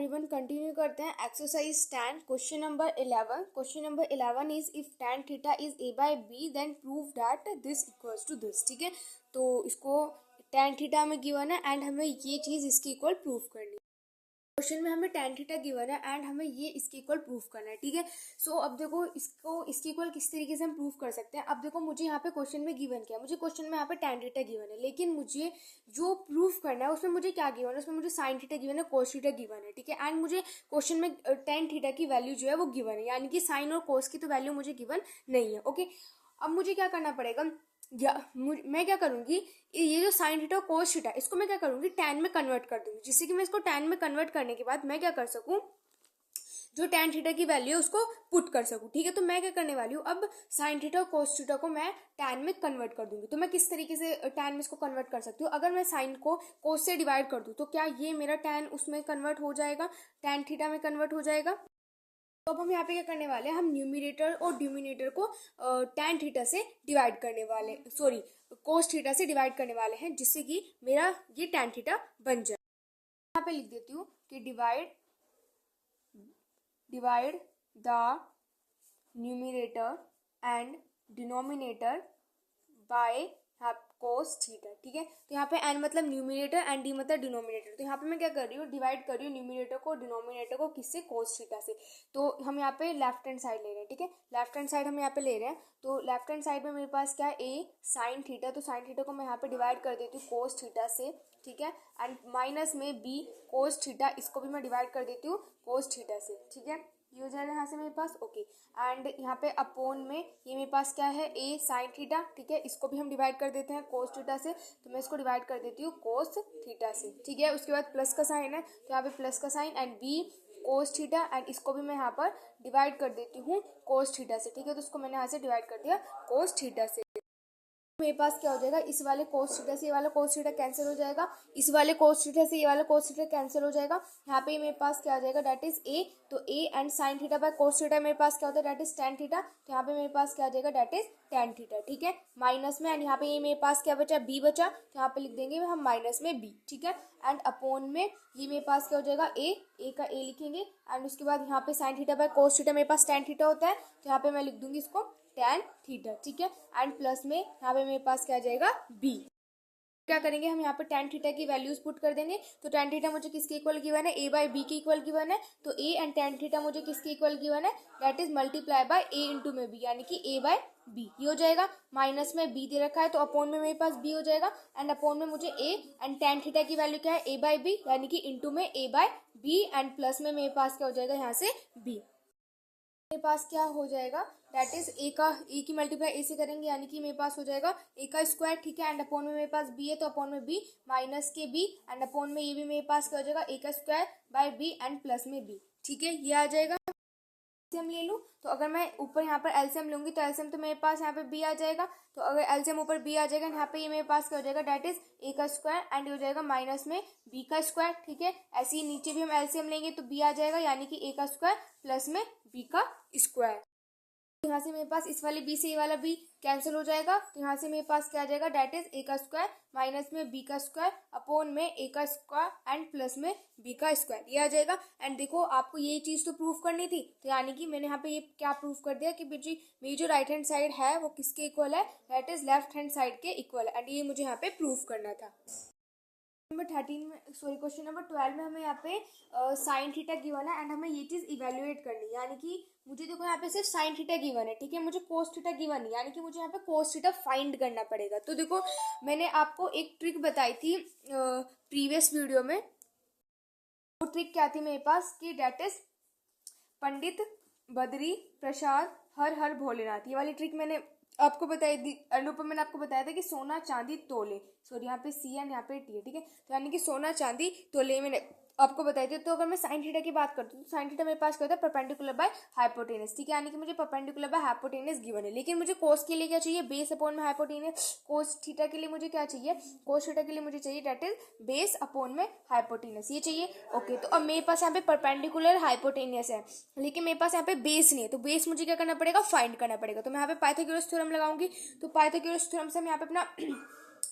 Everyone, continue करते हैं exercise 10 question number 11। Question number 11 is if tan theta is a by b then prove that this equals to this. ठीक है, तो इसको tan theta में given है and हमें ये चीज इसकी इक्वल प्रूव करनी है। क्वेश्चन में हमें tan थीटा गिवन है एंड हमें ये इसके इक्वल प्रूफ करना है। ठीक है, सो अब देखो इसके इक्वल किस तरीके से हम प्रूफ कर सकते हैं। अब देखो मुझे यहाँ पे क्वेश्चन में गिवन किया, मुझे क्वेश्चन में यहाँ पे tan थीटा गिवन है, लेकिन मुझे जो प्रूफ करना है उसमें मुझे क्या गिवन है, उसमें मुझे sin थीटा गिवन है, cos थीटा गिवन है। ठीक है, एंड मुझे क्वेश्चन में tan थीटा की वैल्यू जो है वो गिवन है, यानी कि साइन और cos की तो वैल्यू मुझे गिवन नहीं है। ओके, अब मुझे क्या करना पड़ेगा, मैं क्या करूंगी, ये जो साइन थीटा कोस थीटा इसको मैं क्या करूंगी, tan में कन्वर्ट कर दूंगी, जिससे कि मैं इसको tan में कन्वर्ट करने के बाद मैं क्या कर सकूं, जो tan थीटा की वैल्यू है उसको पुट कर सकूं। ठीक है, तो मैं क्या करने वाली हूँ, अब साइन थीटा और कोस थीटा को मैं tan में कन्वर्ट कर दूंगी। तो मैं किस तरीके से tan में इसको कन्वर्ट कर सकती हूँ, अगर मैं साइन को कोस से डिवाइड कर दूँ तो क्या ये मेरा tan उसमें कन्वर्ट हो जाएगा, tan थीटा में कन्वर्ट हो जाएगा। तो अब हम यहाँ पे क्या करने वाले हैं, हम न्यूमिनेटर और डिनोमिनेटर को tan थीटा से डिवाइड करने वाले, सॉरी कोस थीटा से डिवाइड करने वाले हैं, जिससे कि मेरा ये tan थीटा बन जाए। यहाँ पे लिख देती हूँ कि divide the numerator and denominator by cos theta. ठीक है, तो यहाँ पे n मतलब न्यूमिनेटर एंड d मतलब डिनोमिनेटर। तो यहाँ पे मैं क्या कर रही हूँ, डिवाइड कर रही हूँ न्यूमिनेटर को डिनोमिनेटर को किससे, कोस थीटा से। तो हम यहाँ पे लेफ्ट हैंड साइड ले रहे हैं। ठीक है, लेफ्ट हैंड साइड हम यहाँ पे ले रहे हैं, तो लेफ्ट हैंड साइड में मेरे पास क्या है, a साइन थीटा, तो साइन थीटा को मैं यहाँ पे डिवाइड कर देती हूँ कोस थीटा से। ठीक है, एंड माइनस में b कोस थीटा, इसको भी मैं डिवाइड कर देती हूँ कोस थीटा से। ठीक है, ये हो जाएगा यहाँ से मेरे पास। ओके, एंड यहाँ पे अपोन में ये मेरे पास क्या है, a साइन थीटा। ठीक है, इसको भी हम डिवाइड कर देते हैं कोस थीटा से, तो मैं इसको डिवाइड कर देती हूँ कोस थीटा से। ठीक है, उसके बाद प्लस का साइन है, तो यहाँ पे प्लस का sine and b cos theta, and इसको भी मैं यहाँ पर डिवाइड कर देती हूँ कोस थीटा से। ठीक है, तो इसको मैंने यहाँ से डिवाइड कर दिया कोस थीटा से। मेरे पास क्या हो जाएगा, इस वाले कोस थीटा से ये वाला कोस थीटा कैंसिल हो जाएगा, इस वाले कोस थीटा से ये वाला कोस थीटा कैंसिल हो जाएगा। यहाँ पे मेरे पास क्या आ जाएगा, दैट इज a, तो a and sine theta by cos theta मेरे पास क्या होता है, दैट इज tan थीटा। तो यहाँ पे मेरे पास क्या आ जाएगा, दैट इज tan थीटा। ठीक है, माइनस में, एंड यहाँ पे ये मेरे पास क्या बचा, b बचा, तो यहाँ पे लिख देंगे हम माइनस में b। ठीक है, एंड अपोन में ये मेरे पास क्या हो जाएगा, a का a लिखेंगे, एंड उसके बाद यहाँ पे sine theta by cos theta मेरे पास tan थीटा होता है, तो यहाँ पे मैं लिख दूंगी इसको tan थीटा। ठीक है, एंड प्लस में यहाँ पे मेरे पास क्या आ जाएगा, b। क्या करेंगे, हम यहाँ पे tan थीटा की वैल्यूज पुट कर देंगे। तो tan थीटा मुझे किसके इक्वल गिवन है, a बाई बी के इक्वल गिवन है, तो a एंड tan थीटा मुझे किसके इक्वल गिवन है, that is multiply by a into में b, यानी कि a बाय b। ये हो जाएगा, माइनस में b दे रखा है तो अपोन में मेरे पास b हो जाएगा, एंड अपोन में मुझे a एंड tan थीटा की वैल्यू क्या है, a बाई b, यानी कि इंटू में a by b, and plus में मेरे पास क्या हो जाएगा, यहाँ से b। मेरे पास क्या हो जाएगा, दैट इज ए की मल्टीप्लाई ए से करेंगे, यानी कि मेरे पास हो जाएगा ए का स्क्वायर। ठीक है, एंड अपोन में मेरे पास बी है, तो अपोन में बी माइनस के बी, एंड अपोन में ये भी मेरे पास क्या हो जाएगा, ए का square by B and plus में बी। ठीक है, ये आ जाएगा। एलसीएम ले लूँ, तो अगर मैं ऊपर यहाँ पर एलसीएम लूंगी तो एलसीएम तो मेरे पास यहाँ पे बी आ जाएगा, तो अगर एलसीएम ऊपर बी आ जाएगा, यहाँ पे ये मेरे पास क्या हो जाएगा, दैट इज ए का स्क्वायर एंड हो जाएगा माइनस में बी का स्क्वायर। ठीक है, ऐसे ही नीचे भी हम एलसीएम लेंगे तो बी आ जाएगा, यानी कि ए का स्क्वायर प्लस में बी का स्क्वायर। यहाँ से मेरे पास इस वाले b से ये वाला b कैंसिल हो जाएगा, तो यहाँ से मेरे पास क्या आ जाएगा, दैट इज a का स्क्वायर माइनस में b का स्क्वायर अपोन में a का स्क्वायर एंड प्लस में b का स्क्वायर, ये आ जाएगा। एंड देखो आपको ये चीज तो प्रूफ करनी थी, तो यानी कि मैंने यहाँ पे ये क्या प्रूफ कर दिया कि मेरी जो राइट हैंड साइड है वो किसके इक्वल है, that is left hand side के इक्वल है, एंड ये मुझे यहाँ पे प्रूफ करना था। नंबर 13 में, सॉरी क्वेश्चन नंबर 12 में हमें यहाँ पे साइन थीटा गिवन है एंड हमें ये चीज इवेल्युएट करनी है, यानी कि मुझे देखो यहाँ पे सिर्फ साइन थीटा गिवन है। ठीक है, मुझे कोस थीटा गिवन है, यानी कि मुझे यहाँ पे कोस थीटा फाइंड करना पड़ेगा। तो देखो मैंने आपको एक ट्रिक बताई थी प्रीवियस वीडियो में, वो ट्रिक क्या थी मेरे पास कि दैट इज पंडित बद्री प्रसाद हर हर भोलेनाथ, ये वाली ट्रिक मैंने आपको बताई थी। अनुपम मैंने आपको बताया था कि सोना चांदी तोले, सॉरी यहाँ पे सी एंड यहाँ पे टी है। ठीक है, तो यानी कि सोना चांदी तोले मैंने आपको बताई थी। तो अगर मैं साइन थीटा की बात करती हूँ तो साइन थीटा मेरे पास क्या होता है, परपेंडिकुलर बाय हाइपोटेनस। ठीक है, यानी कि मुझे परपेंडिकुलर बाय हाइपोटेनस गिवन है, लेकिन मुझे कोस के लिए क्या चाहिए, बेस अपॉन में हाइपोटेनस। कोस थीटा के लिए मुझे क्या चाहिए, कोस थीटा के लिए मुझे चाहिए दैट इज बेस अपॉन में हाइपोटेनस, ये चाहिए। ओके, तो अब मेरे पास यहाँ पे परपेंडिकुलर हाइपोटेनस है, लेकिन मेरे पास यहाँ पे बेस नहीं है, तो बेस मुझे क्या करना पड़ेगा, फाइंड करना पड़ेगा। तो मैं यहाँ पे पाइथागोरस थ्योरम लगाऊंगी, तो पाइथागोरस थ्योरम से हम यहाँ पे अपना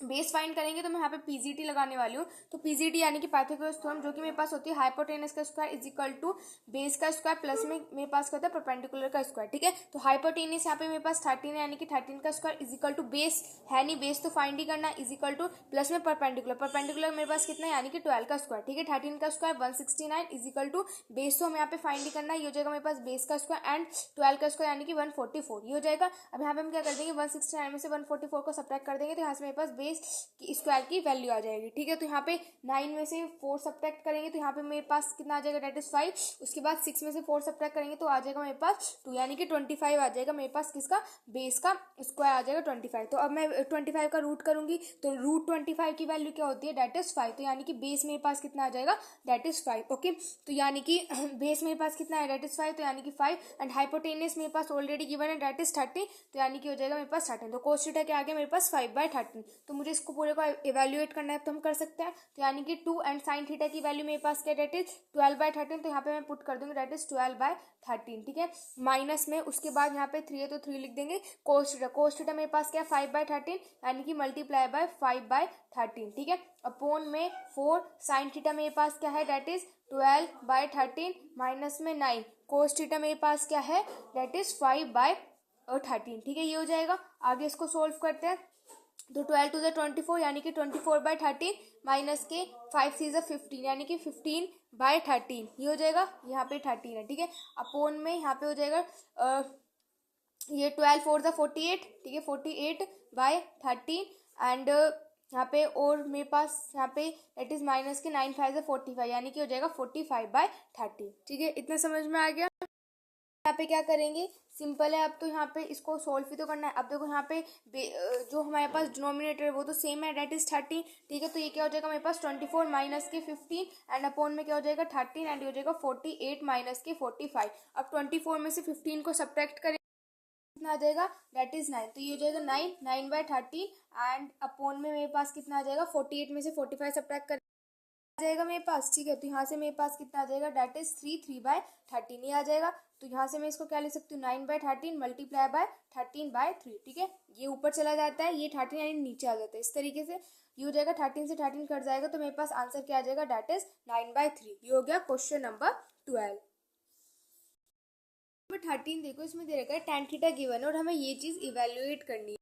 बेस फाइंड करेंगे तो मैं यहाँ पे पीजीटी लगाने वाली हूँ। तो पीजीटी यानी कि पाइथागोरस थ्योरम, जो कि मेरे पास होती है हाइपोटेनस का square is equal to base का स्क्वायर प्लस में मेरे पास क्या होता है परपेंडिकुलर का स्क्वायर। ठीक है, तो हाइपोटेनस यहाँ पे मेरे पास 13 है, यानी कि 13 का square is equal to base है नहीं, बेस तो फाइंड ही करना, इज इक्वल टू प्लस में परपेंडिकुलर, परपेंडिकुलर मेरे पास कितना है यानी कि 12 का स्क्वायर। ठीक है, 13 का square 169 is equal to base तो हमें यहाँ पे फाइंड ही करना है, ये हो जाएगा मेरे पास बेस का स्क्वायर एंड 12 का स्क्वायर यानी कि 144, ये हो जाएगा। अब यहाँ पे हम क्या कर देंगे 169 में से 144 को सब्ट्रैक्ट कर देंगे, तो यहाँ से मेरे पास बेस की स्क्वायर की वैल्यू आ जाएगी। ठीक है, तो यहाँ पे 9 में से 4 सब्ट्रैक्ट करेंगे तो यहाँ पे मेरे पास कितना आ जाएगा, डेट इज 5। उसके बाद 6 में से 4 सब्ट्रैक्ट करेंगे तो आ जाएगा मेरे पास 2, यानी कि 25 आ जाएगा मेरे पास, किसका, बेस का स्क्वायर आ जाएगा 25। तो अब मैं 25 का रूट करूंगी तो रूट 25 की वैल्यू क्या होती है, डेट इज 5। तो यानी कि बेस मेरे पास कितना आ जाएगा, डेट इज 5। ओके, तो यानी कि बेस मेरे पास कितना है, डेट इज 5, तो यानी कि 5 एंड हाइपोटेनस मेरे पास ऑलरेडी गिवन है, डेट इज 30, तो यानी कि हो जाएगा मेरे पास 13। तो कोस थीटा क्या आ गया मेरे पास 5/13। तो मुझे इसको पूरे को इवेल्युएट करना है तो हम कर सकते हैं, तो यानी कि 2 एंड साइन थीटा की वैल्यू मेरे पास क्या, डेट इज 12/13। तो यहाँ पे मैं पुट कर दूंगी डेट इज 12/13। ठीक है, माइनस में उसके बाद यहाँ पे 3 है तो 3 लिख देंगे। कोस थीटा, कोस थीटा मेरे पास क्या है 5/13 यानी कि मल्टीप्लाई बाय 5/13। ठीक है, अपॉन में 4 साइन थीटा मेरे पास क्या है, डेट इज 12/13 माइनस में 9 कोस थीटा मेरे पास क्या है, डेट इज 5/13। ठीक है, ये हो जाएगा। आगे इसको सोल्व करते हैं, तो 12 टू द 24 यानी कि 24/13 माइनस के 5 सी 15 यानी कि 15/13, ये हो जाएगा। यहाँ पे 13 है, ठीक है, अपोन में यहाँ पे हो जाएगा ये 12 4 द 48, ठीक है, 48/13 एंड यहाँ पे और मेरे पास यहाँ पे दैट इज माइनस के 9 5 45 यानी कि हो जाएगा 45/13। ठीक है, इतना समझ में आ गया। यहाँ पे क्या करेंगे, सिंपल है, अब तो यहाँ पे इसको सोल्व भी तो करना है। अब देखो यहाँ पे जो हमारे पास डिनोमिनेटर है वो तो सेम है, डेट इज 30। ठीक है, तो ये क्या हो जाएगा मेरे पास 24 माइनस के 15 एंड अपॉन में क्या हो जाएगा 13 एंड हो जाएगा 48 माइनस के 45। अब 24 में से 15 को सब्ट्रैक्ट करें कितना आ जाएगा, डेट इज 9। तो ये हो जाएगा 9/13 एंड अपॉन में मेरे पास कितना आ जाएगा 48 में से 45 सब्ट्रैक्ट कर आ जाएगा मेरे पास। ठीक है, तो यहाँ से मेरे पास कितना आ जाएगा, डेट इज 3/13 ये आ जाएगा। तो यहाँ से मैं इसको क्या लिख सकती हूँ 9/13 मल्टीप्लाई बाय 13/3। ठीक है, ये ऊपर चला जाता है, ये 13 यानी नीचे आ जाता है, इस तरीके से ये हो जाएगा। 13 से 13 कट जाएगा तो मेरे पास आंसर क्या आ जाएगा, डेट इज 9/3। ये हो गया क्वेश्चन नंबर 12। नंबर 13 देखो, इसमें दे रखा है tan थीटा गिवन है और हमें ये चीज इवेल्युएट करनी है।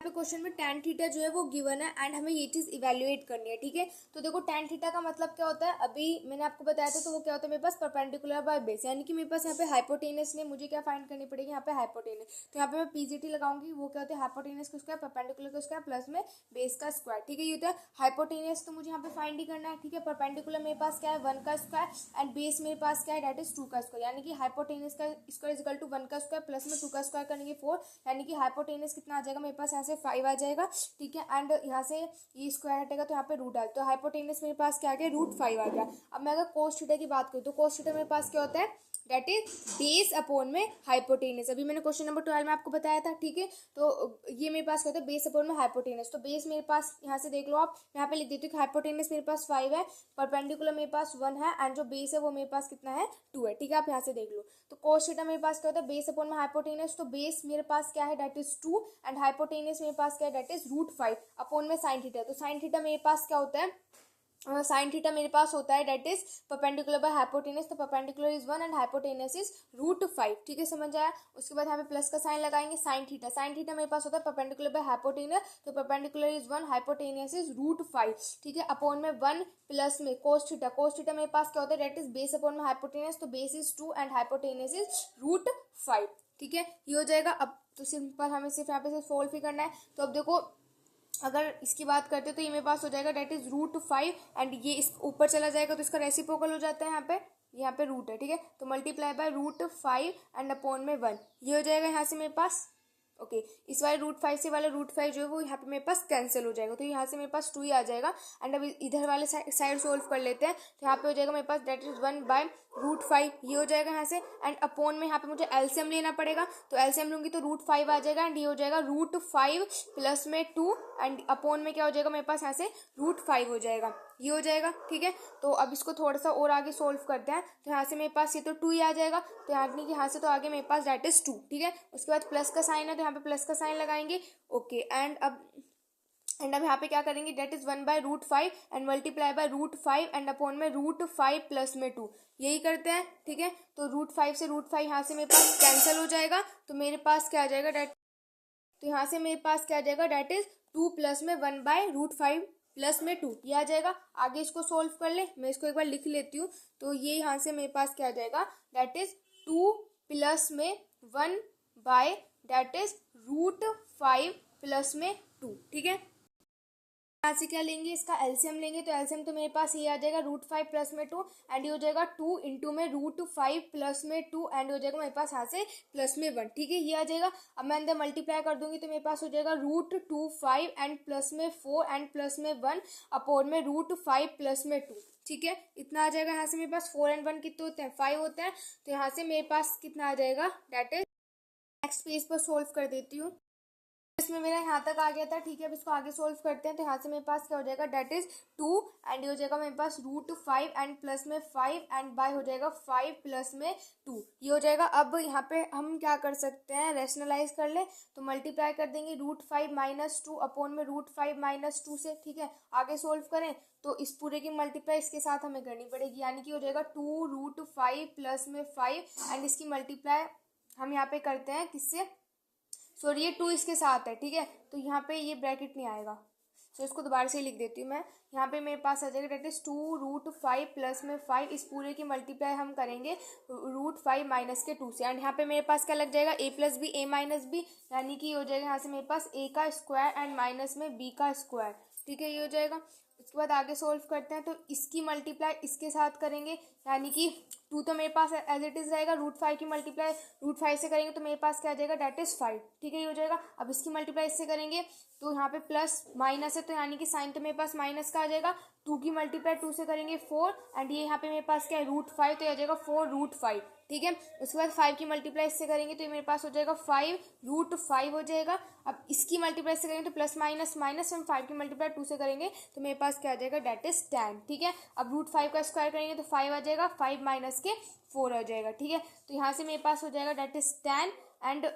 पे क्वेश्चन में tan थीटा जो है वो गिवन है एंड हमें ये चीज इवेल्युएट करनी है। ठीक है, तो देखो tan थीटा का मतलब क्या होता है, अभी मैंने आपको बताया था, तो वो क्या होता है मेरे पास परपेंडिकुलर बाय बेस, यानी कि मेरे पास यहाँ पे हाइपोटेनस ने मुझे क्या फाइंड करनी पड़ेगी, यहाँ पे हाइपोटेनस। तो यहाँ पे मैं पीजीटी लगाऊंगी, वो क्या होता है हाइपोटेनस का स्क्वायर परपेंडिकुलर का स्क्वायर प्लस में बेस का स्क्वायर। ठीक है, ये होता है हाइपोटेनस, तो मुझे यहाँ पे फाइंड ही करना है। ठीक है, परपेंडिकुलर मेरे पास क्या है 1 का स्क्वायर एंड बेस मेरे पास क्या है, डेट इज 2 का स्क्वायर, यानी कि हाइपोटेनस का स्क्वायर इज इक्वल टू 1 का स्क्वायर प्लस में 2 का स्क्वायर करेंगे 4, यानी कि हाइपोटेनस कितना आ जाएगा मेरे पास, यहाँ से 5 आ जाएगा। ठीक है, एंड यहाँ से ये स्क्वायर हटेगा तो यहाँ पे रूट आ गया, तो हाइपोटेनस मेरे पास क्या आ गया, √5 आ गया। अब मैं अगर कोस थीटा की बात करूँ तो कोस थीटा मेरे पास क्या होता है, डेट इज बेस अपॉन में हाइपोटेनस। अभी मैंने क्वेश्चन नंबर 12 में आपको बताया था। ठीक है, तो ये मेरे पास क्या होता है बेस अपॉन में हाइपोटेनस। तो बेस मेरे पास यहाँ से देख लो आप, यहाँ पे लिख देती हूँ हाइपोटेनस मेरे पास 5 है, परपेंडिकुलर मेरे पास 1 है एंड जो बेस है वो मेरे पास कितना है 2 है। ठीक है, आप यहाँ से देख लो। तो कोस थीटा मेरे पास क्या होता है बेस अपॉन में हाइपोटेनस, तो बेस मेरे पास क्या है, डेट इज 2 एंड हाइपोटेनस मेरे पास क्या है, डेट इज √5 अपॉन में साइन थीटा। तो साइन थीटा मेरे पास क्या होता है, साइन थीटा मेरे पास होता है that is perpendicular by hypotenuse, तो perpendicular is 1 and hypotenuse is √5। ठीक है, समझ आया। उसके बाद यहाँ पे प्लस का साइन लगाएंगे, साइन थीटा, साइन थीटा मेरे पास होता है परपेंडिकुलर बाय हाइपोटेनस, तो परपेंडिकुलर इज 1 हाइपोटेनस इज √5। ठीक है, अपॉन में 1 प्लस में कोस थीटा, कोस थीटा मेरे पास क्या होता है, डेट इज बेस अपॉन में हाइपोटेनस, तो base is 2 and hypotenuse is √5। ठीक है, ये हो जाएगा। अब तो सिंपल हमें सिर्फ यहाँ पे सिर्फ सोल्व ही करना है। तो अब देखो अगर इसकी बात करते तो ये मेरे पास हो जाएगा डेट इज √5 एंड ये इस ऊपर चला जाएगा तो इसका रेसिप्रोकल हो जाता है, यहाँ पे रूट है। ठीक है, तो मल्टीप्लाई बाय √5 एंड अपॉन में 1, ये हो जाएगा यहाँ से मेरे पास। ओके, इस वाले √5 से वाला √5 जो है वो यहाँ पे मेरे पास कैंसिल हो जाएगा, तो यहाँ से मेरे पास 2 ही आ जाएगा। एंड अब इधर वाले साइड सोल्व कर लेते हैं, तो यहाँ पे हो जाएगा मेरे पास डेट इज 1/√5, ये हो जाएगा यहाँ से। एंड अपॉन में यहाँ पे मुझे एलसीएम लेना पड़ेगा, तो एलसीएम लूंगी तो √5 आ जाएगा एंड ये हो जाएगा √5 प्लस में 2 एंड अपॉन में क्या हो जाएगा मेरे पास यहाँ से √5 हो जाएगा, ये हो जाएगा। ठीक है, तो अब इसको थोड़ा सा और आगे सोल्व करते हैं, तो यहाँ से मेरे पास ये तो 2 ही आ जाएगा, तो यानी कि यहाँ से तो आगे मेरे पास डेट इज 2। ठीक है, उसके बाद प्लस का साइन है तो यहाँ पे प्लस का साइन लगाएंगे। ओके, एंड अब एंड अब यहाँ पे क्या करेंगे, that is 1/√5 and multiply by √5 and upon में √5 प्लस में 2, यही करते हैं, ठीक है। तो √5 से √5 यहाँ से मेरे पास कैंसिल हो जाएगा, तो मेरे पास क्या आ जाएगा डेट, तो यहाँ से मेरे पास क्या आ जाएगा, डेट इज 2 प्लस में 1/√5 प्लस में 2, ये आ जाएगा। आगे इसको सोल्व कर ले, मैं इसको एक बार लिख लेती हूँ। तो ये यहाँ से मेरे पास क्या आ जाएगा, डेट इज 2 प्लस में 1 बाय डेट इज √5 प्लस में 2, ठीक है। यहाँ से क्या लेंगे, इसका एलसीएम लेंगे, तो एलसीएम तो मेरे पास ये आ जाएगा √5 प्लस में 2 एंड ये हो जाएगा 2 इंटू में √5 प्लस में 2 एंड हो जाएगा मेरे पास यहाँ से प्लस में 1, ठीक है, ये आ जाएगा। अब मैं अंदर मल्टीप्लाई कर दूंगी तो मेरे पास हो जाएगा √25 एंड प्लस में 4 एंड प्लस में 1 अपॉन में √5 प्लस में 2, ठीक है, इतना आ जाएगा। यहाँ से मेरे पास 4 एंड 1 कितने होते हैं, 5 होते हैं, तो यहाँ से मेरे पास कितना आ जाएगा, डेट इज नेक्स्ट पेज पर सोल्व कर देती हूँ। इसमें मेरा यहाँ तक आ गया था, ठीक है। अब इसको आगे सोल्व करते हैं, तो यहाँ से मेरे पास क्या हो जाएगा, डेट इज 2 एंड ये हो जाएगा मेरे पास √5 एंड प्लस में 5 एंड बाय हो जाएगा 5 प्लस में 2, ये हो जाएगा। अब यहाँ पे हम क्या कर सकते हैं, रेशनलाइज कर ले, तो मल्टीप्लाई कर देंगे √5 माइनस 2 अपॉन में √5 माइनस 2 से, ठीक है। आगे सोल्व करें तो इस पूरे की मल्टीप्लाई इसके साथ हमें करनी पड़ेगी, यानी कि हो जाएगा 2√5 प्लस में 5 एंड इसकी मल्टीप्लाई हम यहाँ पे करते हैं किससे, सॉरी ये 2 इसके साथ है, ठीक है, तो यहाँ पे ये ब्रैकेट नहीं आएगा, तो इसको दोबारा से लिख देती हूँ मैं। यहाँ पे मेरे पास आ जाएगा डेट इज 2√5 प्लस में 5, इस पूरे की मल्टीप्लाई हम करेंगे √5 माइनस के 2 से, एंड यहाँ पे मेरे पास क्या लग जाएगा, a plus B a minus B, यानी कि हो जाएगा यहाँ से मेरे पास a का स्क्वायर एंड माइनस में b का स्क्वायर, ठीक है, ये हो जाएगा। उसके बाद आगे सोल्व करते हैं, तो इसकी मल्टीप्लाई इसके साथ करेंगे, यानी कि 2 तो मेरे पास एज इट इज रहेगा, √5 की मल्टीप्लाई √5 से करेंगे तो मेरे पास क्या आ जाएगा, डेट इज 5, ठीक है, ये हो जाएगा। अब इसकी मल्टीप्लाई इससे करेंगे तो यहाँ पे प्लस माइनस है, तो यानी कि साइन तो मेरे पास माइनस का आ जाएगा। 2 की मल्टीप्लाई 2 से करेंगे 4 एंड ये यहाँ पे मेरे पास क्या है, √5, तो ये आ जाएगा 4√5, ठीक है। उसके बाद 5 की मल्टीप्लाई इससे करेंगे तो ये मेरे पास हो जाएगा 5√5 हो जाएगा। अब इसकी मल्टीप्लाई से करेंगे तो प्लस माइनस माइनस, हम 5 की मल्टीप्लाई 2 से करेंगे तो मेरे पास क्या आ जाएगा, डेट इज 10, ठीक है। अब √5 का स्क्वायर करेंगे तो 5 आ जाएगा, 5 माइनस के 4 आ जाएगा, ठीक है। तो यहाँ से मेरे पास हो जाएगा डेट इज 10 एंड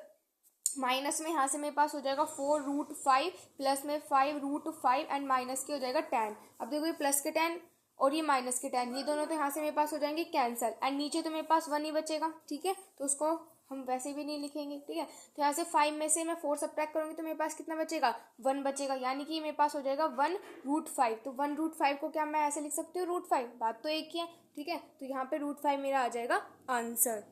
माइनस में यहाँ से मेरे पास हो जाएगा 4√5 प्लस में 5√5 एंड माइनस के हो जाएगा 10। अब देखो ये प्लस के 10 और ये माइनस के 10, ये दोनों तो यहाँ से मेरे पास हो जाएंगे कैंसिल एंड नीचे तो मेरे पास 1 ही बचेगा, ठीक है, तो उसको हम वैसे भी नहीं लिखेंगे, ठीक है। तो यहाँ से 5 में से मैं 4 सब्ट्रैक्ट करूँगी तो मेरे पास कितना बचेगा, 1 बचेगा, यानी कि मेरे पास हो जाएगा 1√5। तो 1√5 को क्या मैं ऐसे लिख सकती हूँ, √5, बात तो एक ही है, ठीक है। तो यहाँ पे √5 मेरा आ जाएगा आंसर।